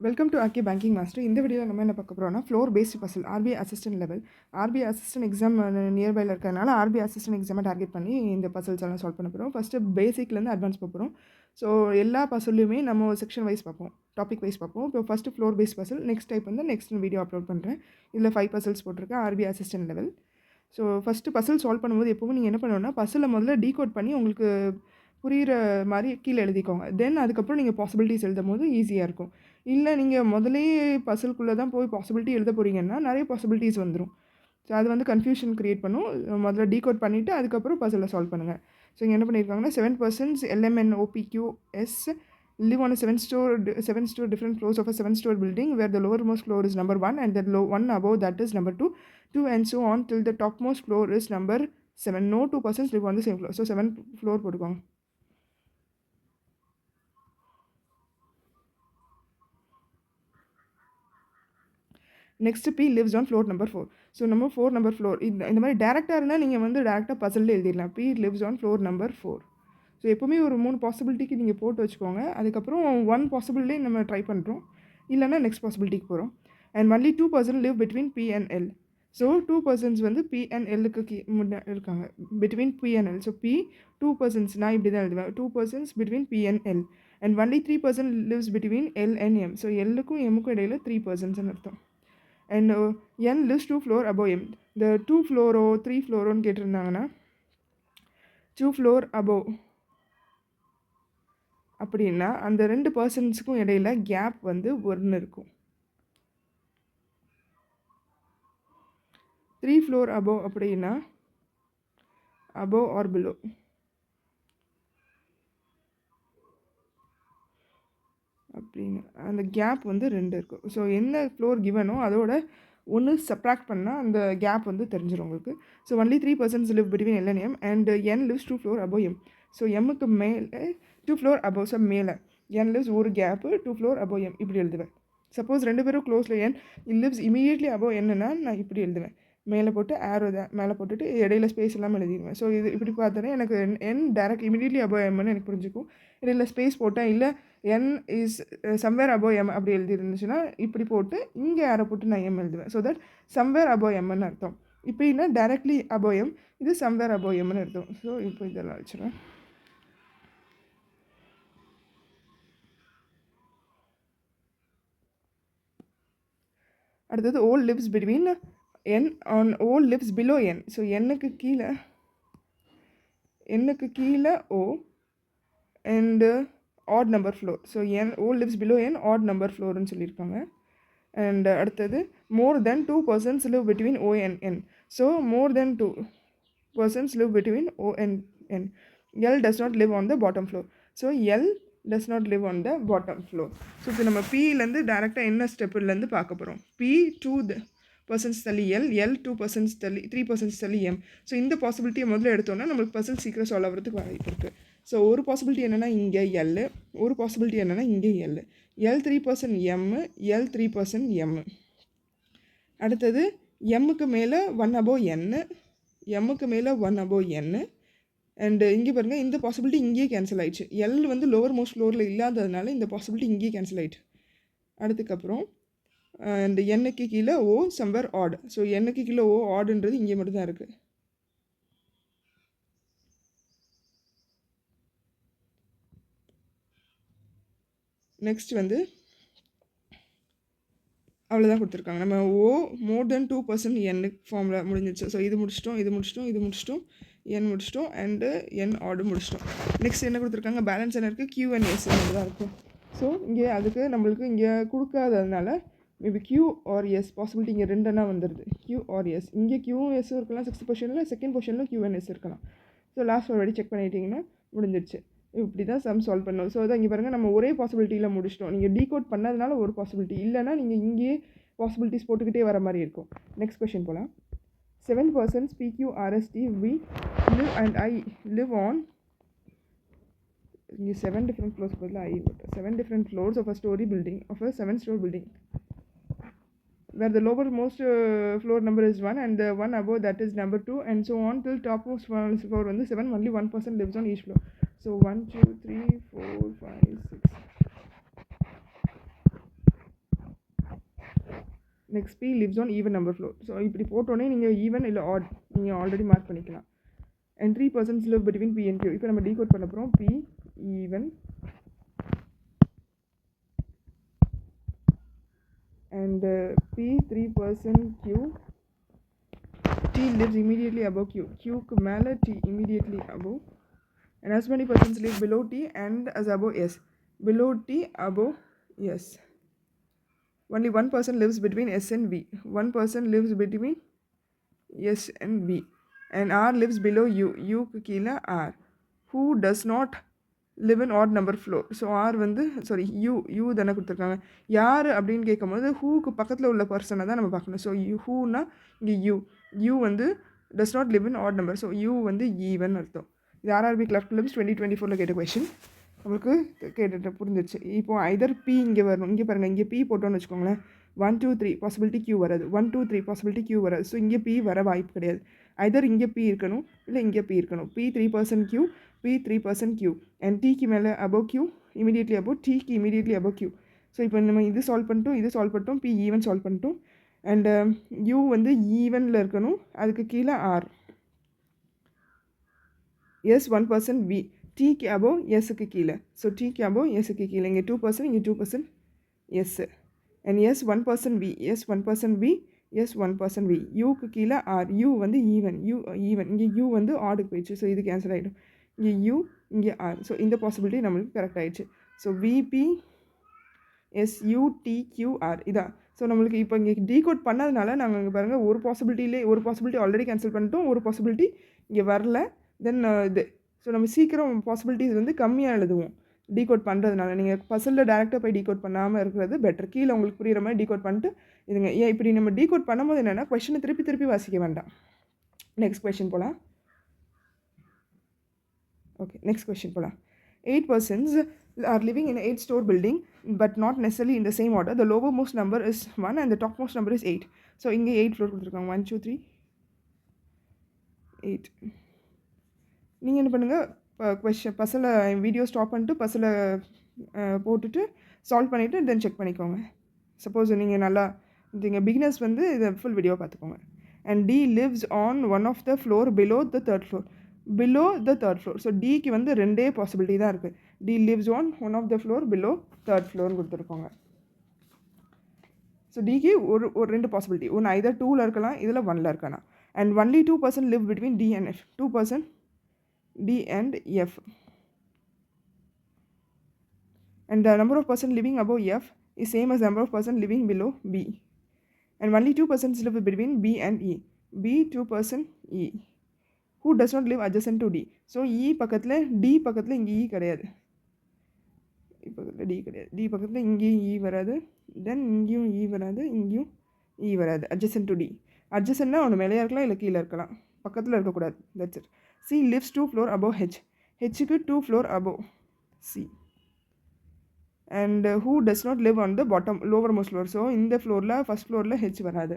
Welcome to RK banking master. இந்த வீடியோவில் நம்ம என்ன பார்க்க போகிறோம்னா floor based puzzle RBI assistant level. RBI assistant exam நியர்பையில் இருக்கிறதுனால ஆர்பிஐ அசிஸ்டன்ட் எக்ஸாமை டார்கெட் பண்ணி இந்த பசில்ஸ் எல்லாம் சால்வ் பண்ண போகிறோம். ஃபஸ்ட்டு பேசிக்லேருந்து அட்வான்ஸ் பார்ப்போம். ஸோ எல்லா பசிலையுமே நம்ம செக்ஷன் வைஸ் பார்ப்போம், டாபிக் வைஸ் பார்ப்போம். இப்போ first floor based puzzle, next type வந்து நெக்ஸ்ட் வீடியோ அப்லோட் பண்ணுறேன். இதில் 5 பசில்ஸ் போட்டிருக்கேன் RBI assistant level. So first puzzle solve பண்ணும்போது எப்போவும் நீங்கள் என்ன பண்ணணும்னா பசிலை முதல்ல டீகோட் பண்ணி உங்களுக்கு புரிகிற மாதிரி கீழே எழுதிக்கோங்க. தென் அதுக்கப்புறம் நீங்கள் பாசிபிலிட்டிஸ் எழுதும் போது ஈஸியாக இருக்கும். இல்லை நீங்கள் முதலேயே பசில்குள்ளே தான் போய் பாசிபிலிட்டி எழுத போகிறீங்கன்னா நிறைய பாசிபிலிட்டிஸ் வந்துடும். ஸோ அது வந்து கன்ஃபியூஷன் க்ரியேட் பண்ணும். முதல்ல டீகோட் பண்ணிவிட்டு அதுக்கப்புறம் பசிலை சால்வ் பண்ணுங்கள். ஸோ இங்கே என்ன பண்ணியிருக்காங்கன்னா 7% LMNOPQS live on a 7 store different floors of a 7-store building where the lowermost floor is number 1 and the one above that is number 2 and so on till the topmost floor is number 7. No 2% live on the same floor. So 7 floor போட்டுக்கோங்க. Next B lives on floor number 4. So நம்ம 4 number floor இந்த மாதிரி டேரெக்டாக இருந்தால் நீங்கள் வந்து டேரெக்டாக puzzle எழுதிடலாம். B lives on floor number 4. So எப்போவுமே ஒரு 3 பாசிபிலிட்டிக்கு நீங்கள் போட்டு வச்சுக்கோங்க. அதுக்கப்புறம் 1 பாசிபிலிட்டி நம்ம ட்ரை பண்ணுறோம், இல்லைனா நெக்ஸ்ட் பாசிபிலிட்டிக்கு போகிறோம். And only 2 person live between B and L. So 2 persons வந்து பி அண்ட் எல்லுக்கு இருக்காங்க, between B and L. So B 2 persons, நான் இப்படி தான் எழுதுவேன், 2 persons between B and L. And only 3 person lives between L and M. So எல்லுக்கும் எம்முக்கும் இடையில் 3 பர்சன்ஸ்னு அர்த்தம். And n lives 2 floor above m. இந்த 2 ஃப்ளோரோ 3 ஃப்ளோரோன்னு கேட்டிருந்தாங்கன்னா 2 floor above அப்படின்னா அந்த 2 பர்சன்ஸுக்கும் இடையில் கேப் வந்து 1 இருக்கும். 3 floor above அப்படின்னா above or below. அப்படின்னு அந்த கேப் வந்து 2 இருக்கும். ஸோ என்ன ஃப்ளோர் கிவனோ அதோட 1 சப்ராக்ட் பண்ணால் அந்த கேப் வந்து தெரிஞ்சிடும் உங்களுக்கு. So only 3 persons live between L and M and n lives 2 floor above m. So எம்முக்கு மேலே 2 floor above, ஸோ மேலே n lives ஒரு கேப்பு 2 floor above m இப்படி எழுதுவேன். சப்போஸ் 2 பேரும் க்ளோஸில் n lives immediately above என்னன்னா நான் இப்படி எழுதுவேன். மேலே போட்டு ஆரோ தான் மேலே போட்டுட்டு இடையில ஸ்பேஸ் இல்லாமல் எழுதிடுவேன். ஸோ இது இப்படி பார்த்தோன்னே எனக்கு n டேரக்ட் இமீடியட்லி above mன்னு எனக்கு புரிஞ்சுக்கும். இடையில ஸ்பேஸ் போட்டேன், இல்லை n is somewhere above m அப்படி எழுதிருந்துச்சுன்னா இப்படி போட்டு இங்கே ஆரோ போட்டு நான் m எழுதுவேன். ஸோ தட் சம்வேர் above mன்னு அர்த்தம். இப்படின்னா டேரக்ட்லி above m, இது சம்வேர் above mன்னு அர்த்தம். ஸோ இப்போ இதெல்லாம் வச்சுருவேன். அடுத்தது O lives between n on O lives below n. So என்னுக்கு கீழே O and odd number floor. So O lives below n odd number floorன்னு சொல்லியிருக்காங்க. அண்ட் அடுத்தது more than 2 persons live between O and n. So more than 2 persons live between O and n. L does not live on the bottom floor. So L does not live on the bottom floor. So இப்போ நம்ம Pலேருந்து டேரெக்டாக என்ன ஸ்டெப்புலேருந்து பார்க்க போகிறோம். P 2 persons தள்ளி L 2 persons தள்ளி 3 persons தள்ளி M. So இந்த பாசிபிலிட்டியை முதல்ல எடுத்தோன்னா நம்மளுக்கு பர்சன்ட் சீக்கிரம் சால்வ் ஆகிறதுக்கு வாய்ப்பு இருக்குது. ஸோ ஒரு பாசிபிலிட்டி என்னென்னா இங்கே L, ஒரு பாசிபிலிட்டி என்னென்னா இங்கே L. L 3% M, L 3% M. அடுத்தது எம்முக்கு மேலே 1 above n, எம்முக்கு மேலே 1 above n. அண்டு இங்கே பாருங்கள், இந்த பாசிபிலிட்டி இங்கேயே கேன்சல் ஆகிடுச்சு. எல் வந்து லோவர் மோஸ்ட் ஃப்ளோரில் இல்லாததுனால இந்த பாசிபிலிட்டி இங்கேயே கேன்சல் ஆகிட்டு. அதுக்கப்புறம் அண்டு எண்ணுக்கு கீழே ஓ சம்வேர் ஆட். ஸோ எண்ணுக்கு கீழே ஓ ஆடுன்றது இங்கே மட்டும்தான் இருக்குது. நெக்ஸ்ட் வந்து அவ்வளோதான் கொடுத்துருக்காங்க. நம்ம ஓ மோர் தென் 2% எண்ணுக்கு ஃபார்மில் முடிஞ்சிச்சு. ஸோ இது முடிச்சிட்டோம், என் முடிச்சிட்டோம் அண்டு என் ஆர்டு முடிச்சிட்டோம். நெக்ஸ்ட் என்ன கொடுத்துருக்காங்க, பேலன்ஸ் என்ன இருக்குது, கியூ அண்ட் எஸ் தான் இருக்குது. ஸோ இங்கே அதுக்கு நம்மளுக்கு இங்கே கொடுக்காததுனால maybe Q R S possibility இங்கே 2 வந்துடுது. கியூ ஆர் எஸ், இங்கே கியூவும் எஸ்ஸும் இருக்கலாம் 6th பொசிஷனில், செகண்ட் பொசிஷனில் கியூ அண்ட் எஸ் இருக்கலாம். ஸோ லாஸ்ட் ஆல்ரெடி செக் பண்ணிட்டீங்கன்னா முடிஞ்சிடுச்சு. இப்படி தான் சம் சால்வ் பண்ணணும். ஸோ அதான் இங்கே பாருங்கள், நம்ம ஒரே பாசிபிலிட்டியில் முடிச்சிட்டோம். நீங்கள் டீகோட் பண்ணதுனால ஒரு பாசிபிலிட்டி, இல்லைனா நீங்கள் இங்கேயே பாசிபிலிட்டிஸ் போட்டுக்கிட்டே வர மாதிரி இருக்கும். நெக்ஸ்ட் கொஷின் போகலாம். 7 persons PQRST we live and I live on 7 different floors. 7 different floors of a story building, of a 7-story building, where the lowermost floor number is 1 and the one above that is number 2 and so on till topmost floor வந்து 7. Only 1 person lives on each floor. So 1 2 3 4 5 6 next B lives on even number floor. So இப்படி போட்டோன்னே நீங்கள் even இல்லை odd நீங்கள் already mark பண்ணிக்கலாம். and 3% live between P and Q. இப்போ நம்ம decode பண்ண போகிறோம் P even and P 3% Q. T lives immediately above Q. Q க்கு மேலே T immediately above. And as many persons live below T and as above S. Below T, above S. Only one person lives between S and V. One person lives between S and V. And R lives below U. U க்கு கீழே R. Who does not live in odd number floor. So R வந்து sorry U தானே கொடுத்துருக்காங்க. யார் அப்படின்னு கேட்கும்போது hook பக்கத்தில் உள்ள பர்சனை தான் நம்ம பார்க்கணும். ஸோ ஹூனா இங்கே யூ வந்து does not live in add number. So you வந்து ஈவன் அர்த்தம். இது ஆர்ஆர்பி கிளர்க் ஃபிலிம்ஸ் 2024 கேட்ட கொஷின் நம்மளுக்கு கேட்டுட்டு புரிஞ்சிச்சு. இப்போது ஐதர் பி இங்கே வரணும். இங்கே பாருங்கள், இங்கே பி போட்டோன்னு வச்சுக்கோங்களேன். 1 2 3 பாசிபிலிட்டி கியூ வராது. 1 2 3 பாசிபிலிட்டி கியூ வராது. ஸோ இங்கே பி வர வாய்ப்பு கிடையாது. ஐதர் இங்கே பி இருக்கணும் இல்லை இங்கே பி இருக்கணும். B 3% Q, B 3% Q and டிக்கு மேலே அபவ் கியூ இமீடியட்லி அபவ், டிக்கு இமீடியட்லி அபவ் கியூ. ஸோ இப்போ நம்ம இது சால்வ் பண்ணிட்டோம், இது சால்வ் பண்ணிட்டோம், பி ஈவன் சால்வ் பண்ணிட்டோம். அண்டு யூ வந்து ஈவனில் இருக்கணும், அதுக்கு கீழே ஆர். எஸ் 1% வி, டிக்கு அபவ் எஸ்ஸுக்கு கீழே. ஸோ டிக்கு அபவ் எஸ்ஸுக்கு கீழே இங்கே 2%, இங்கே 2% S. And S 1% V, S 1% V, S 1% V. யூக்கு கீழே ஆர். யூ வந்து ஈவன், யூ ஈவன். இங்கே யூ வந்து ஆடுக்கு போயிடுச்சு. ஸோ இது கேன்சல் ஆகிடும். இங்கே யூ, இங்கே ஆர். ஸோ இந்த பாசிபிலிட்டி நம்மளுக்கு கரெக்ட் ஆகிடுச்சு. ஸோ விபி SUTQR இதான். ஸோ நம்மளுக்கு இப்போ இங்கே டீகோட் பண்ணதுனால நாங்கள் இங்கே பாருங்கள் ஒரு பாசிபிலிட்டி ஆல்ரெடி கேன்சல் பண்ணிட்டோம், ஒரு பாசிபிலிட்டி இங்கே வரல. தென் இது ஸோ நம்ம சீக்கிரம் பாசிபிலிட்டிஸ் வந்து கம்மியாக எழுதுவோம் டீகோட் பண்ணுறதுனால. நீங்கள் பசலில் டேரெக்டாக போய் டீகோட் பண்ணாமல் இருக்கிறது பெட்டர். கீழே உங்களுக்கு புரிகிற மாதிரி டீகோட் பண்ணிட்டு இதுங்க. ஏன் இப்படி நம்ம டீகோட் பண்ணும்போது என்னென்னா கொஷனை திருப்பி வாசிக்க வேண்டாம். நெக்ஸ்ட் கொஷின் போகலாம். ஓகே, நெக்ஸ்ட் கொஷின் போகலாம். 8 persons are living in an 8-story building but not necessarily in the same order. The lowermost number is 1 and the topmost number is 8. So இங்கே 8 floor கொடுத்துருக்காங்க. 1 2 3 8. நீங்கள் என்ன பண்ணுங்கள், பசலை வீடியோ ஸ்டாப் பண்ணிட்டு பசலை போட்டுட்டு சால்வ் பண்ணிவிட்டு தென் செக் பண்ணிக்கோங்க. சப்போஸ் நீங்கள் நல்லா நீங்கள் பிகினர்ஸ் வந்து இதை ஃபுல் வீடியோ பார்த்துக்கோங்க. And T lives on one of the floor below the third floor. Below the third floor. So டிக்கு வந்து ரெண்டே பாசிபிலிட்டி தான் இருக்குது. T lives on one of the floor below third ஃப்ளோர்னு கொடுத்துருக்கோங்க. ஸோ டிக்கு ஒரு ரெண்டு பாசிபிலிட்டி. ஒன்று ஐதர் 2ல் இருக்கலாம், இதில் 1ல் இருக்கலாம். And only 2% live between T and F. 2% T and F. And the number of person living above F is same as the number of person living below B. And only 2% live between B and E. B 2% E. Who does not live adjacent to D. So E பக்கத்தில் D பக்கத்தில் இங்கே E கிடையாது. பக்கத்தில் D கிடையாது. D பக்கத்தில் இங்கேயும் E வராது. தென் இங்கேயும் E வராது, இங்கேயும் E வராது. adjacent to D. adjacentனா ஒன்று மேலே இருக்கலாம் இல்லை கீழே இருக்கலாம், பக்கத்தில் இருக்கக்கூடாது. that's it. C lives 2 floor above H. Hக்கு 2 floor above C. And who does not live on the bottom lowermost floor. So இந்த ஃப்ளோரில் ஃபஸ்ட் ஃப்ளோரில் ஹெச் வராது.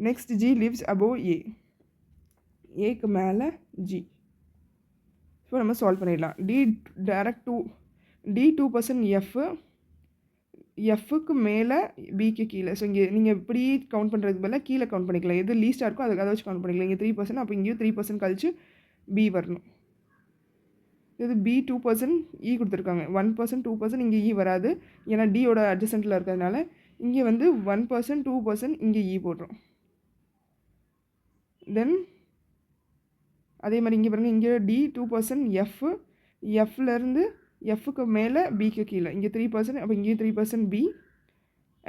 நெக்ஸ்ட் ஜி லிவ்ஸ் அபோவ் ஏ. ஏக்கு மேலே ஜி. ஸோ நம்ம சால்வ் பண்ணிடலாம். டி டேரக்ட் 2% எஃப்க்கு மேலே பிக்கு கீழே. ஸோ இங்கே நீங்கள் இப்படி கவுண்ட் பண்ணுறதுக்கு பதிலாக கீழே கவுண்ட் பண்ணிக்கலாம். எது லீஸ்ட்டாக இருக்கோ அதை வச்சு கவுண்ட் பண்ணிக்கலாம். இங்கே 3%, அப்போ இங்கேயும் 3% கழிச்சு பி வரணும். இது பி 2% இ கொடுத்துருக்காங்க. 1% 2% இங்கே இ வராது, ஏன்னா டியோட அட்ஜசென்ட்டில் இருக்கிறதுனால. இங்கே வந்து 1% 2% இங்கே இ போடுறோம். தென் அதே மாதிரி இங்கே பாருங்கள், இங்கே டி 2% எஃப்லேருந்து எஃப்க்கு மேலே பிக்கு கீழே. இங்கே 3%, அப்போ இங்கேயும் 3% பி.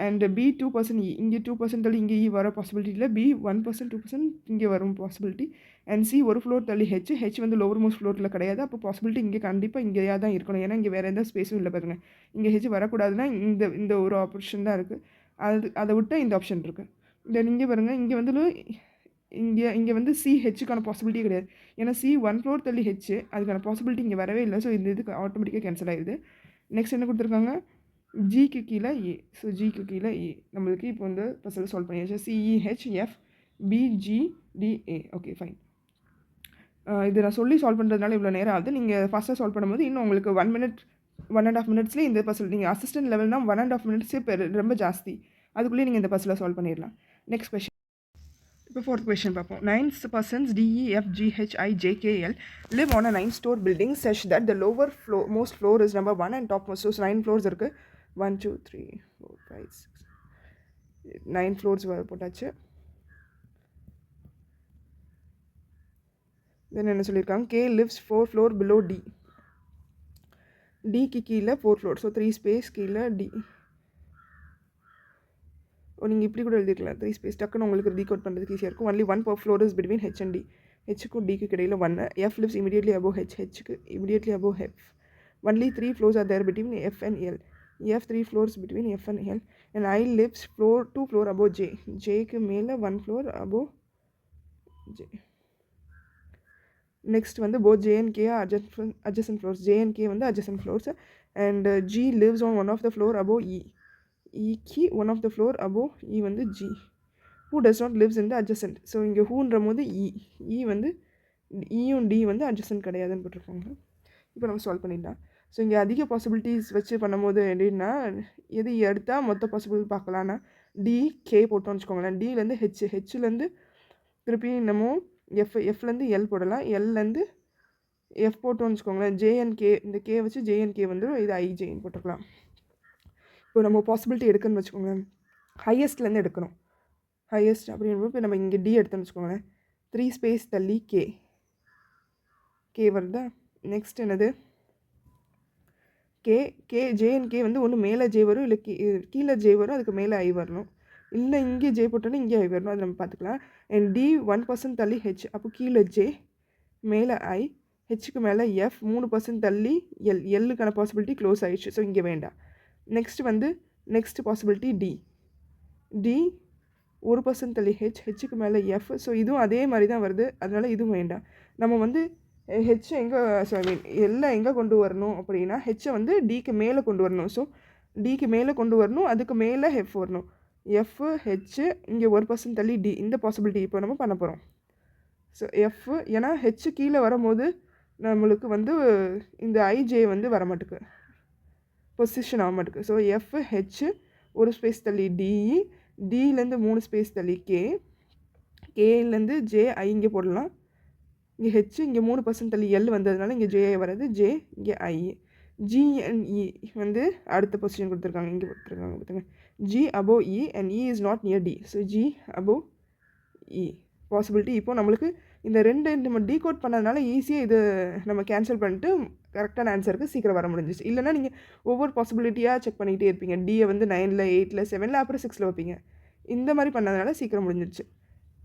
அண்ட் பி 2% இ. இங்கே 2% தள்ளி இங்கே இ வர பாசிபிலிட்டி இல்லை. பி 1% 2% இங்கே வரும் பாசிபிலிட்டி. அண்ட் சி ஒரு ஃப்ளோர் தள்ளி ஹெச் வந்து லோவர் மோஸ்ட் ஃப்ளோரில் கிடையாது. அப்போ பாசிபிலிட்டி இங்கே கண்டிப்பாக இங்கேயா தான் இருக்கணும், ஏன்னா இங்கே வேறு எந்த ஸ்பேஸும் இல்லை. பாருங்கள், இங்கே ஹெச் வரக்கூடாதுன்னா இந்த ஒரு ஆப்ஷன் தான் இருக்குது. அதை விட்டு இந்த ஆப்ஷன் இருக்குது. தென் இங்கே பாருங்கள், இங்கே வந்து இங்கே வந்து சி ஹெச்சுக்கான பாசிபிலிட்டி கிடையாது, ஏன்னா சி 1 ஃப்ளோர் தள்ளி ஹெச், அதுக்கான பாசிபிலிட்டி இங்கே வரவே இல்லை. ஸோ இந்த இதுக்கு ஆட்டோமேட்டிக்காக கேன்சல் ஆகிடுது. நெக்ஸ்ட் என்ன கொடுத்துருக்காங்க, ஜிக்கு கீழே ஏ. ஸோ ஜிக்கு கீழே ஏ நம்மளுக்கு இப்போ வந்து பசல் சால்வ் பண்ணியாச்சு. CEHF BGDA. Okay fine. இது நான் சொல்லி சால்வ் பண்ணுறதுனால இவ்வளோ நேரம் ஆகுது. நீங்கள் ஃபஸ்ட்டாக சால்வ் பண்ணும்போது இன்னும் உங்களுக்கு 1 minute 1.5 minutesலேயே இந்த பசல். நீங்கள் அசிஸ்டன்ட் லெவல்னால் 1.5 minutesே ரொம்ப ஜாஸ்தி. அதுக்குள்ளேயே நீங்கள் இந்த பஸ்ஸில் சால்வ் பண்ணிடலாம். Next question. இப்போ ஃபோர்த் கொஷின் பார்ப்போம். 9 persons DEFGHIJKL live on a 9-story building such that the lower floor most floor is number 1 and topmost. So 9 floors இருக்குது. 1 2 3 4 5 6 9 floors போட்டாச்சு. தென் என்ன சொல்லியிருக்காங்க, K lives 4 floor below D. Dக்கு கீழே 4 floor, so 3 space கீழே D. நீங்கள் இப்படி கூட எழுதிக்கலாம், 3 space. டக்குன்னு உங்களுக்கு டீகோட் பண்ணுறதுக்கு ஈஸியாக இருக்கும். Only 1 per floor is between H and D. ஹெச்சுக்கும் டிக்கு இடையில் 1. F lives immediately above H. ஹெச்சுக்கு immediately above F. Only 3 floors are there between F and L. F 3 floors between F and L. And I lives 2 floor above J. Jக்கு மேலே 1 floor above J. Next வந்து both J and K are adjacent floors. J and K வந்து adjacent floors. And G lives on one of the floor above E. Eக்கு one of the floor above E வந்து G. Who does not lives in the adjacent. So இங்கே ஹூன்ற போது E வந்து Eயும் D வந்து adjacent கிடையாதுன்னு போட்டிருக்காங்க. இப்போ நம்ம சால்வ் பண்ணிடலாம். ஸோ இங்கே அதிக பாசிபிலிட்டிஸ் வச்சு பண்ணும்போது எப்படின்னா, எது எடுத்தால் மொத்த பாசிபிலிட்டி பார்க்கலான்னா D K போட்டோம்னு வச்சுக்கோங்களேன். Dலேருந்து ஹெச்லேருந்து திருப்பி நம்ம எஃப்லேருந்து எல் போடலாம். எல்லேருந்து எஃப் போட்டோம்னு வச்சுக்கோங்களேன். ஜேஎன்கே, இந்த கே வச்சு ஜேஎன்கே வந்துடும். இது ஐஜேன்னு போட்டுக்கலாம். இப்போ நம்ம பாசிபிலிட்டி எடுக்கணும்னு வச்சுக்கோங்களேன், ஹையஸ்ட்லேருந்து எடுக்கணும். ஹையஸ்ட் அப்படின்றப்போ இப்போ நம்ம இங்கே டி எடுத்தோம்னு வச்சுக்கோங்களேன். 3 space தள்ளி கே வருதா. நெக்ஸ்ட் என்னது, கே ஜேஎன்கே வந்து ஒன்று மேலே ஜே வரும், இல்லை கீழே ஜே வரும், அதுக்கு மேலே ஐ வரணும். இல்லை இங்கே ஜே போட்டோன்னா இங்கே ஐ வரணும், அது நம்ம பார்த்துக்கலாம். அண்ட் டி 1% தள்ளி ஹெச், அப்போ கீழே ஜே மேலே ஐ, ஹெச்சுக்கு மேலே எஃப் 3% தள்ளி எல்லுக்கான பாசிபிலிட்டி க்ளோஸ் ஆகிடுச்சு. ஸோ இங்கே வேண்டாம். நெக்ஸ்ட் பாசிபிலிட்டி டி 1% தள்ளி ஹெச்சுக்கு மேலே எஃப். ஸோ இதுவும் அதே மாதிரி தான் வருது, அதனால் இதுவும் வேண்டாம். நம்ம வந்து ஹெச் எல்லாம் எங்கே கொண்டு வரணும் அப்படின்னா, ஹெச்சை வந்து டிக்கு மேலே கொண்டு வரணும். ஸோ டிக்கு மேலே கொண்டு வரணும், அதுக்கு மேலே எஃப் வரணும். எஃப் ஹெச் இங்கே 1% தள்ளி டி, இந்த பாசிபிலிட்டி இப்போ நம்ம பண்ண போகிறோம். ஸோ எஃப், ஏன்னா ஹெச் கீழே வரும்போது நம்மளுக்கு வந்து இந்த ஐஜே வந்து வர மாட்டுக்கு, பொசிஷன் ஆக மாட்டுக்கு. ஸோ எஃப் ஹெச் 1 space தள்ளி டிஇ, டிலேருந்து 3 space தள்ளி கேலேருந்து ஜே ஐ இங்கே போடலாம். இங்கே ஹெச் இங்கே 3% தள்ளி எல் வந்ததுனால இங்கே ஜே வராது, ஜே இங்கே ஐ. ஜிஎன்இ வந்து அடுத்த பொசிஷன் கொடுத்துருக்காங்க, இங்கே கொடுத்துருக்காங்க பார்த்துங்க. G above E and E is not near T. So G above E possibility. இப்போது நம்மளுக்கு இந்த ரெண்டு நம்ம டீகோட் பண்ணதுனால ஈஸியாக இது நம்ம கேன்சல் பண்ணிட்டு கரெக்டான ஆன்சருக்கு சீக்கிரம் வர முடிஞ்சிச்சு. இல்லைனா நீங்கள் ஒவ்வொரு பாசிபிலிட்டியாக செக் பண்ணிக்கிட்டே இருப்பீங்க. டியை வந்து 9ல் 8ல் 7ல் அப்புறம் 6ல் வைப்பீங்க. இந்த மாதிரி பண்ணதுனால சீக்கிரம் முடிஞ்சிடுச்சு.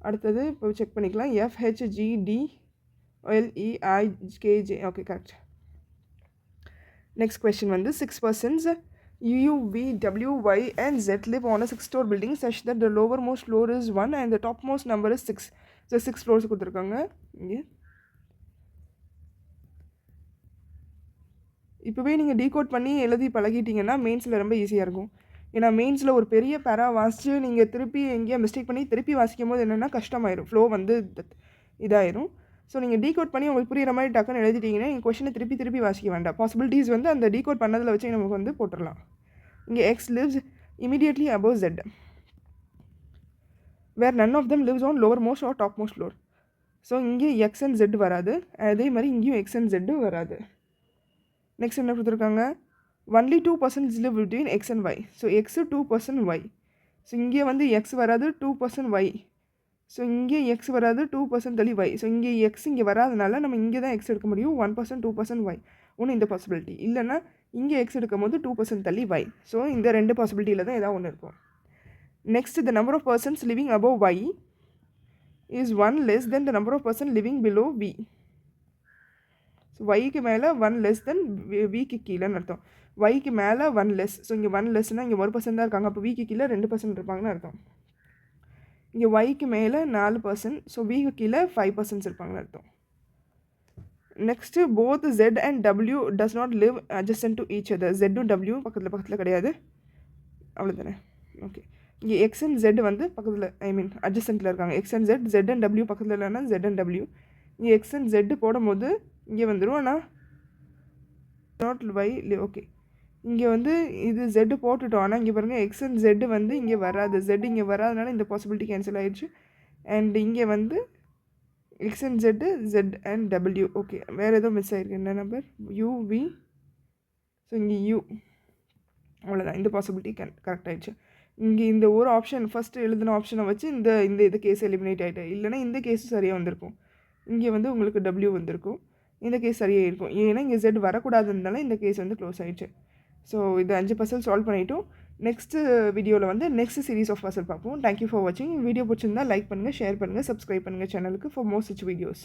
அடுத்தது இப்போ செக் பண்ணிக்கலாம். FHGD LEIKJ. Okay, correct. Next question வந்து 6 persons U, V, W, Y and Z live on a 6-story building such that the lowermost floor is 1 and the topmost number is 6. So 6 floors கொடுத்துருக்காங்க. இங்கே இப்போவே நீங்கள் decode பண்ணி எழுதி பழகிட்டிங்கன்னா மெயின்ஸில் ரொம்ப ஈஸியாக இருக்கும். ஏன்னா மெயின்ஸில் ஒரு பெரிய பேரா வாசித்து நீங்கள் திருப்பி எங்கேயா மிஸ்டேக் பண்ணி திருப்பி வாசிக்கும் போது என்னென்னா கஷ்டமாயிடும், ஃப்ளோ வந்து இதாயிரும். ஸோ நீங்கள் டீகோட் பண்ணி உங்களுக்கு புரிகிற மாதிரி டக்குன்னு எழுதிட்டிங்கன்னா நீங்கள் கொஷினை திருப்பி வாசிக்க வேண்டாம். பாசிபிலிட்டிஸ் வந்து அந்த டீகோட் பண்ணதில் வச்சு நமக்கு வந்து போட்டுடலாம். இங்கே X lives immediately above Z, where none of them lives on lowermost or topmost floor. So இங்கே X and Z வராது, அதே மாதிரி இங்கேயும் X and Z வராது. நெக்ஸ்ட் என்ன கொடுத்துருக்காங்க, only 2% live between X and Y. So X 2% Y. So இங்கே வந்து X வராது, 2% Y. ஸோ இங்கே X வராது, 2% தள்ளி Y. ஸோ இங்கே X இங்கே வராதனால நம்ம இங்கே தான் X எடுக்க முடியும், 1% 2% Y. ஒன்று இந்த பாசிபிலிட்டி, இல்லைன்னா இங்கே X எடுக்கும் போது 2% தள்ளி Y. ஸோ இந்த ரெண்டு பாசிபிலிட்டியில் தான் ஏதாவது ஒன்று இருக்கும். Next, the number of persons living above Y is 1 less than the number of persons living below V. So Yக்கு மேலே 1 less than Vக்கு கீழேன்னு அர்த்தம். Yக்கு மேலே 1 less. ஸோ இங்கே 1 lessனால் இங்கே 1% தான் இருக்காங்க, அப்போ Vக்கு கீழே 2% இருப்பாங்கன்னு அர்த்தம். இங்கே Yக்கு மேலே 4%, ஸோ Vக்கு கீழே 5% இருப்பாங்கன்னு அர்த்தம். Next, both Z and W does not live adjacent to each other. Z W பக்கத்தில் கிடையாது, அவ்வளோதானே. ஓகே, இங்கே X and Z வந்து பக்கத்தில், adjacentல இருக்காங்க. X and Z, Z and W பக்கத்தில் இல்லைன்னா Z and W. இங்கே X and Z போடும் போது இங்கே வந்துடும், ஆனால் நாட் Y. ஓகே, இங்கே வந்து இது Z போட்டுட்டோம். ஆனால் இங்கே பாருங்கள் எக்ஸ் அண்ட் Z வந்து இங்கே வராது. Z இங்கே வராதனால இந்த பாசிபிலிட்டி கேன்சல் ஆயிடுச்சு. அண்ட் இங்கே வந்து X and Z and W. Okay, வேறு எதுவும் மிஸ் ஆகிருக்கு. என்ன நம்பர்? UV. ஸோ இங்கே U. அவ்வளோதான், இந்த பாசிபிலிட்டி கரெக்ட் ஆகிடுச்சு. இங்கே இந்த ஒரு ஆப்ஷன் ஃபஸ்ட்டு எழுதின ஆப்ஷனை வச்சு இது கேஸ் எலிமினேட் ஆகிட்டு, இல்லைனா இந்த கேஸ் சரியாக வந்திருக்கும். இங்கே வந்து உங்களுக்கு W வந்திருக்கும், இந்த கேஸ் சரியாக இருக்கும். ஏன்னா இங்கே Z வரக்கூடாதுனால இந்த கேஸ் வந்து க்ளோஸ் ஆகிடுச்சு. ஸோ இது 5 பசல் சால்வ் பண்ணிவிட்டோம். நெக்ஸ்ட்டு வீடியோவில் வந்து நெக்ஸ்ட் சீரீஸ் ஆஃப் பசல் பார்ப்போம். தேங்க்யூ ஃபார் வாட்சிங். வீடியோ பிடிச்சிருந்தா லைக் பண்ணுங்கள், ஷேர் பண்ணுங்கள், சப்ஸ்கிரைப் பண்ணுங்கள் சேனலுக்கு ஃபார் மோர் சச் வீடியோஸ்.